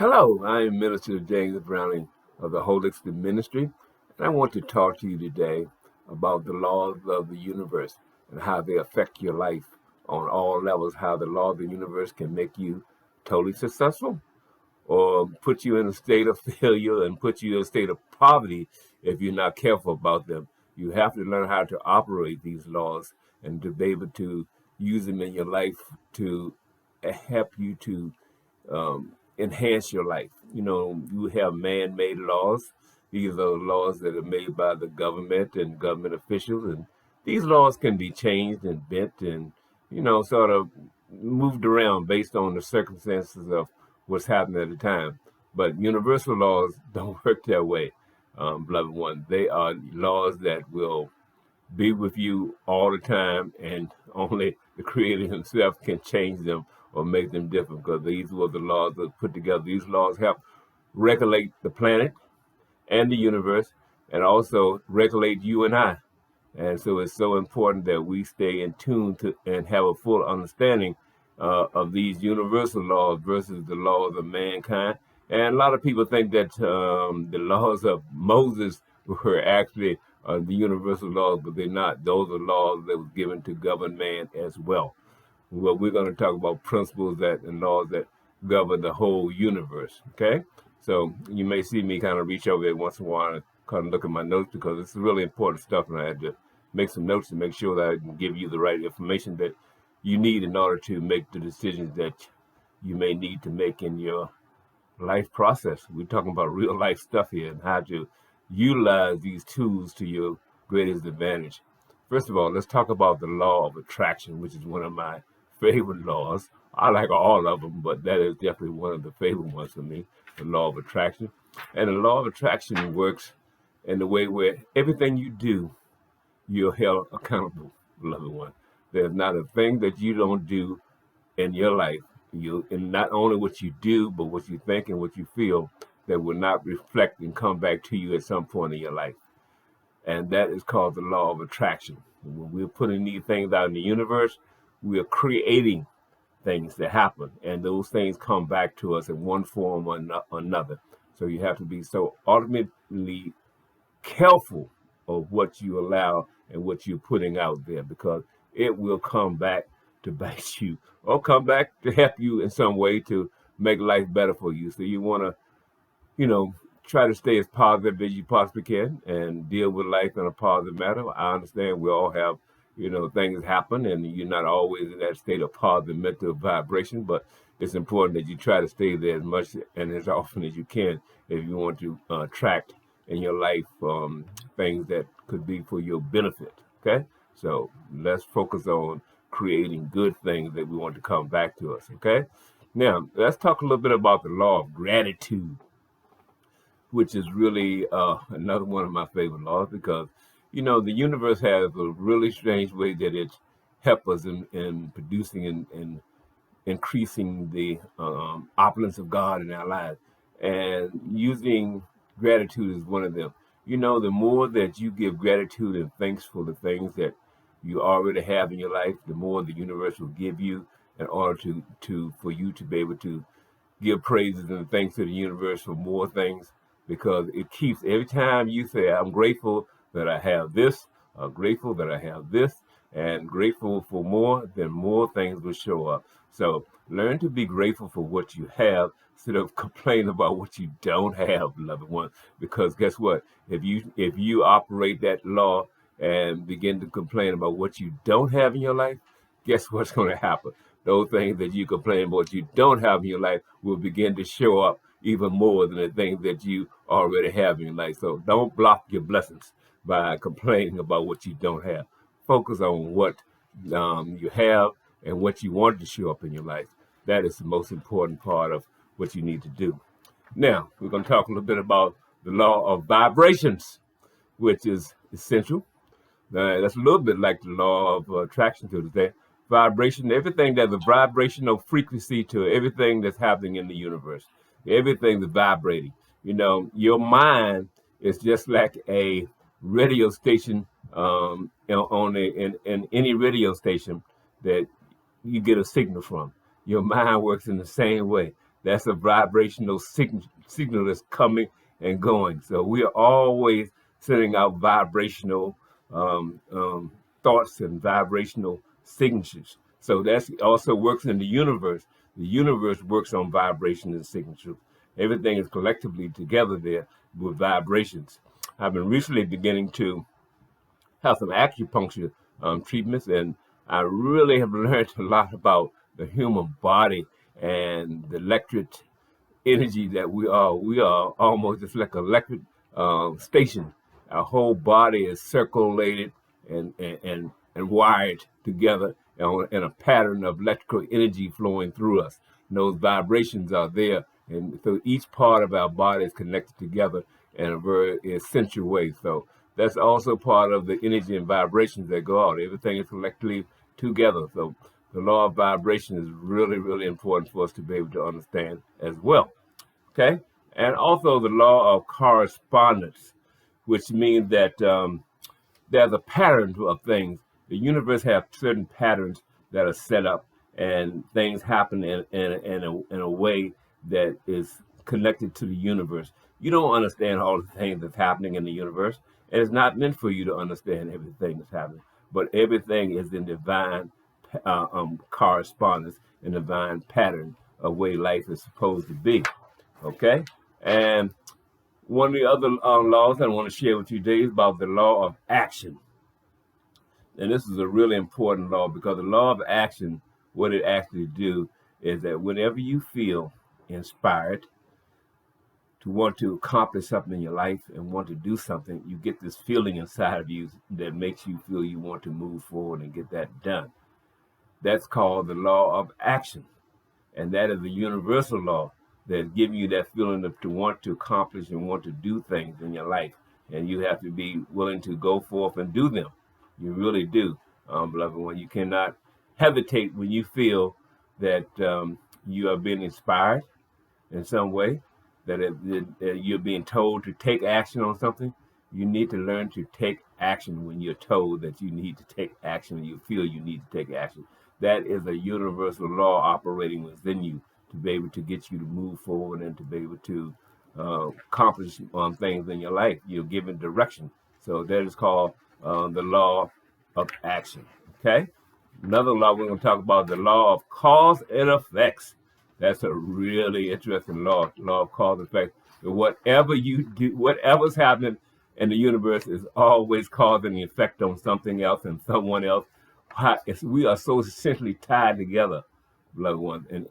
Hello, I am Minister James Browning of the Holistic Ministry, and I want to talk to you today about the laws of the universe and how they affect your life on all levels, how the law of the universe can make you totally successful or put you in a state of failure and put you in a state of poverty if you're not careful about them. You have to learn how to operate these laws and to be able to use them in your life to help you to enhance your life. You have man-made laws. These are laws that are made by the government and government officials, and these laws can be changed and bent and, sort of moved around based on the circumstances of what's happening at the time. But universal laws don't work that way, beloved one. They are laws that will be with you all the time, and only the Creator Himself can change them or make them different, because these were the laws that put together. These laws help regulate the planet and the universe, and also regulate you and I. And so it's so important that we stay in tune to and have a full understanding of these universal laws versus the laws of mankind. And a lot of people think that the laws of Moses were actually the universal laws, but they're not. Those are laws that were given to govern man as well. Well, we're going to talk about principles that and laws that govern the whole universe. Okay, so you may see me kind of reach over there once in a while and kind of look at my notes, because it's really important stuff, and I had to make some notes to make sure that I can give you the right information that you need in order to make the decisions that you may need to make in your life process. We're talking about real life stuff here and how to utilize these tools to your greatest advantage. First of all, let's talk about the law of attraction, which is one of my favorite laws. I like all of them, but that is definitely one of the favorite ones for me, the law of attraction. And the law of attraction works in the way where everything you do, you're held accountable, beloved one. There's not a thing that you don't do in your life, and not only what you do, but what you think and what you feel, that will not reflect and come back to you at some point in your life. And that is called the law of attraction. And when we're putting these things out in the universe, we are creating things that happen, and those things come back to us in one form or another. So you have to be so ultimately careful of what you allow and what you're putting out there, because it will come back to bite you or come back to help you in some way to make life better for you. So you want to, try to stay as positive as you possibly can and deal with life in a positive manner. I understand we all have, things happen, and you're not always in that state of positive mental vibration, but it's important that you try to stay there as much and as often as you can if you want to attract in your life things that could be for your benefit. Okay, so let's focus on creating good things that we want to come back to us. Okay, now let's talk a little bit about the law of gratitude, which is really another one of my favorite laws, because the universe has a really strange way that it helps us in producing and increasing the opulence of God in our lives. And using gratitude is one of them. The more that you give gratitude and thanks for the things that you already have in your life, the more the universe will give you in order to for you to be able to give praises and thanks to the universe for more things, because it keeps, every time you say, I'm grateful that I have this, I'm grateful that I have this, and grateful for more, then more things will show up. So learn to be grateful for what you have instead of complain about what you don't have, beloved one. Because guess what? If you operate that law and begin to complain about what you don't have in your life, guess what's going to happen? Those things that you complain about you don't have in your life will begin to show up even more than the things that you already have in your life. So don't block your blessings by complaining about what you don't have. Focus on what you have and what you want to show up in your life. That is the most important part of what you need to do. Now, we're going to talk a little bit about the law of vibrations, which is essential. That's a little bit like the law of attraction to today. Vibration, everything, there's a vibrational frequency to everything that's happening in the universe. Everything is vibrating. Your mind is just like a radio station, in any radio station that you get a signal from. Your mind works in the same way. That's a vibrational signal that's coming and going. So we are always sending out vibrational thoughts and vibrational signatures. So that also works in the universe. The universe works on vibration and signatures. Everything is collectively together there with vibrations. I've been recently beginning to have some acupuncture treatments, and I really have learned a lot about the human body and the electric energy that we are. We are almost just like an electric station. Our whole body is circulated and wired together in a pattern of electrical energy flowing through us. And those vibrations are there, and so each part of our body is connected together in a very essential way. So that's also part of the energy and vibrations that go out. Everything is collectively together. So the law of vibration is really, really important for us to be able to understand as well. Okay? And also the law of correspondence, which means that there's a pattern of things. The universe has certain patterns that are set up, and things happen in a way that is connected to the universe. You don't understand all the things that's happening in the universe, and it's not meant for you to understand everything that's happening. But everything is in divine correspondence and divine pattern of way life is supposed to be. Okay? And one of the other laws I want to share with you today is about the law of action. And this is a really important law because the law of action, what it actually do is that whenever you feel inspired to want to accomplish something in your life and want to do something, you get this feeling inside of you that makes you feel you want to move forward and get that done. That's called the law of action. And that is a universal law that's giving you that feeling to want to accomplish and want to do things in your life. And you have to be willing to go forth and do them. You really do, beloved one. You cannot hesitate when you feel that you are being inspired in some way, that you're being told to take action on something. You need to learn to take action when you're told that you need to take action and you feel you need to take action. That is a universal law operating within you to be able to get you to move forward and to be able to accomplish things in your life. You're given direction. So that is called the law of action. Okay? Another law we're going to talk about, the law of cause and effects. That's a really interesting law of cause and effect. Whatever you do, whatever's happening in the universe is always causing an effect on something else and someone else. We are so essentially tied together, beloved ones, and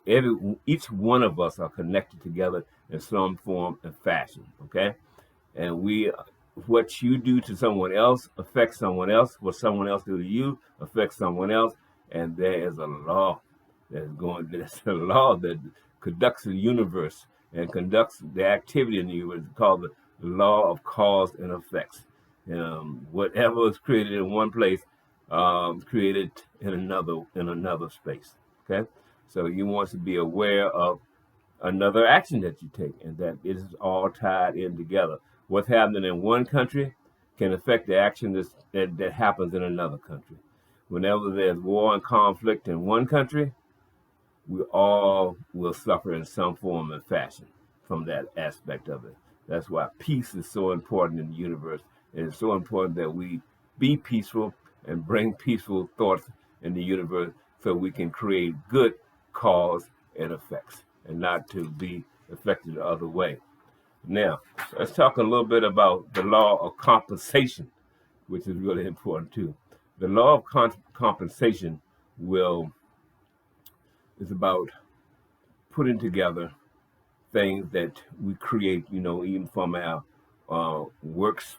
each one of us are connected together in some form and fashion. Okay, and what you do to someone else affects someone else. What someone else do to you affects someone else, and there is a law that's a law that conducts the universe and conducts the activity in the universe. It's called the law of cause and effects. Whatever is created in one place, created in another space. Okay, so you want to be aware of another action that you take, and that it is all tied in together. What's happening in one country can affect the action that happens in another country. Whenever there's war and conflict in one country, we all will suffer in some form and fashion from that aspect of it. That's why peace is so important in the universe. And it's so important that we be peaceful and bring peaceful thoughts in the universe so we can create good cause and effects and not to be affected the other way. Now, let's talk a little bit about the law of compensation, which is really important too. The law of compensation is about putting together things that we create, even from our works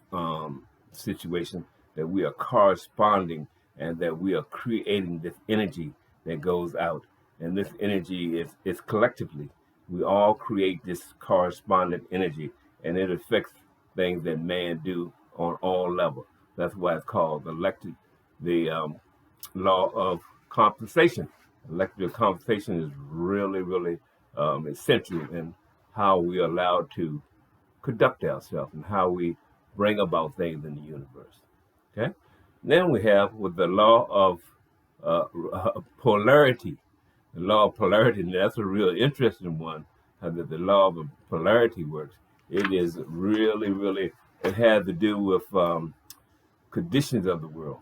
situation, that we are corresponding and that we are creating this energy that goes out. And this energy is collectively. We all create this correspondent energy, and it affects things that man do on all levels. That's why it's called the law of compensation. Elective compensation is really, really essential in how we are allowed to conduct ourselves and how we bring about things in the universe. Okay. Then we have with the law of polarity. The law of polarity, and that's a real interesting one how the law of polarity works. It is really, really, it has to do with conditions of the world,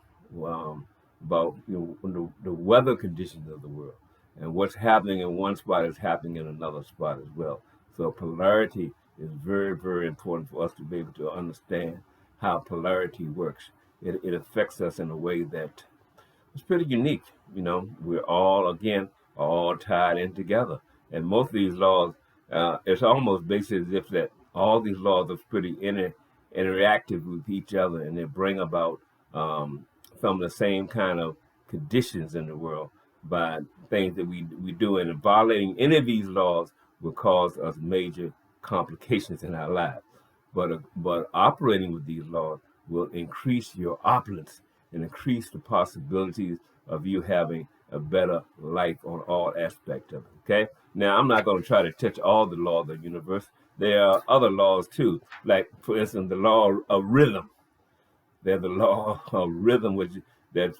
about the weather conditions of the world, and what's happening in one spot is happening in another spot as well. So polarity is very, very important for us to be able to understand how polarity works. It affects us in a way that it's pretty unique. We're all, again, all tied in together. And most of these laws, it's almost basically as if that all these laws are pretty interactive with each other, and they bring about some of the same kind of conditions in the world by things that we do. And violating any of these laws will cause us major complications in our lives. But operating with these laws will increase your opulence and increase the possibilities of you having a better life on all aspects of it. Okay. Now, I'm not going to try to touch all the laws of the universe. There are other laws too, like, for instance, the law of rhythm. There's the law of rhythm, which that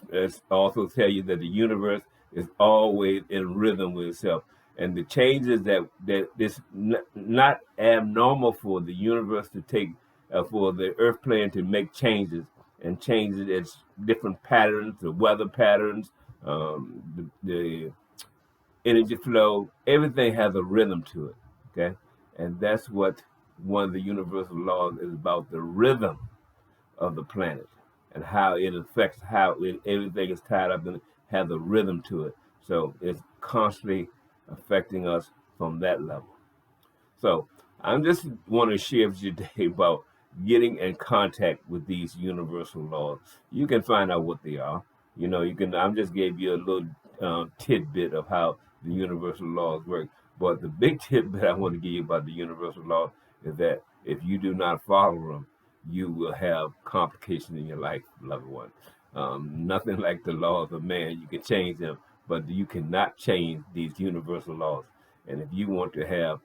also tell you that the universe is always in rhythm with itself. And the changes that it's not abnormal for the universe to take, for the Earth plane to make changes and change its different patterns, the weather patterns, the energy flow. Everything has a rhythm to it. Okay, and that's what one of the universal laws is about: the rhythm of the planet and how it affects everything is tied up and has a rhythm to it. So it's constantly affecting us from that level. So I'm just want to share with you today about getting in contact with these universal laws. You can find out what they are. You can. I'm just gave you a little tidbit of how the universal laws work. But the big tidbit I want to give you about the universal law is that if you do not follow them, you will have complications in your life, loved one. Nothing like the laws of man. You can change them, but you cannot change these universal laws. And if you want to have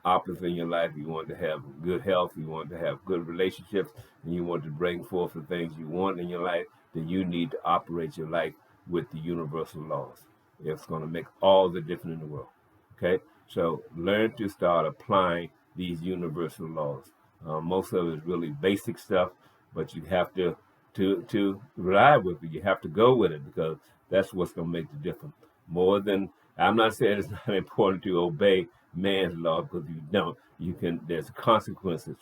opulence in your life, you want to have good health, you want to have good relationships, and you want to bring forth the things you want in your life, then you need to operate your life with the universal laws. It's going to make all the difference in the world. Okay? So learn to start applying these universal laws. Most of it is really basic stuff, but you have to rely with it. You have to go with it because that's what's going to make the difference. More than I'm not saying it's not important to obey man's law, because if you don't, there's consequences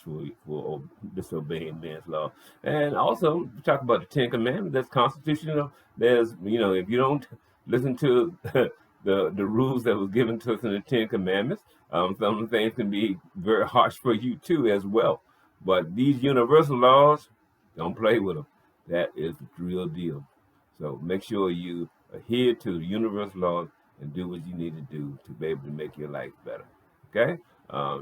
for disobeying man's law. And also, we talk about the Ten Commandments. That's constitutional. There's if you don't listen to the rules that was given to us in the Ten Commandments, some of the things can be very harsh for you too as well. But these universal laws, don't play with them. That is the real deal. So make sure you adhere to the universal laws and do what you need to do to be able to make your life better. Okay?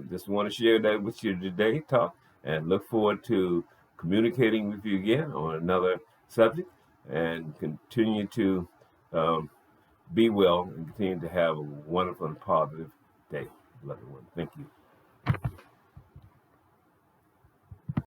Just want to share that with you today, talk, and look forward to communicating with you again on another subject, and continue to be well and continue to have a wonderful and positive day, loved one. Thank you.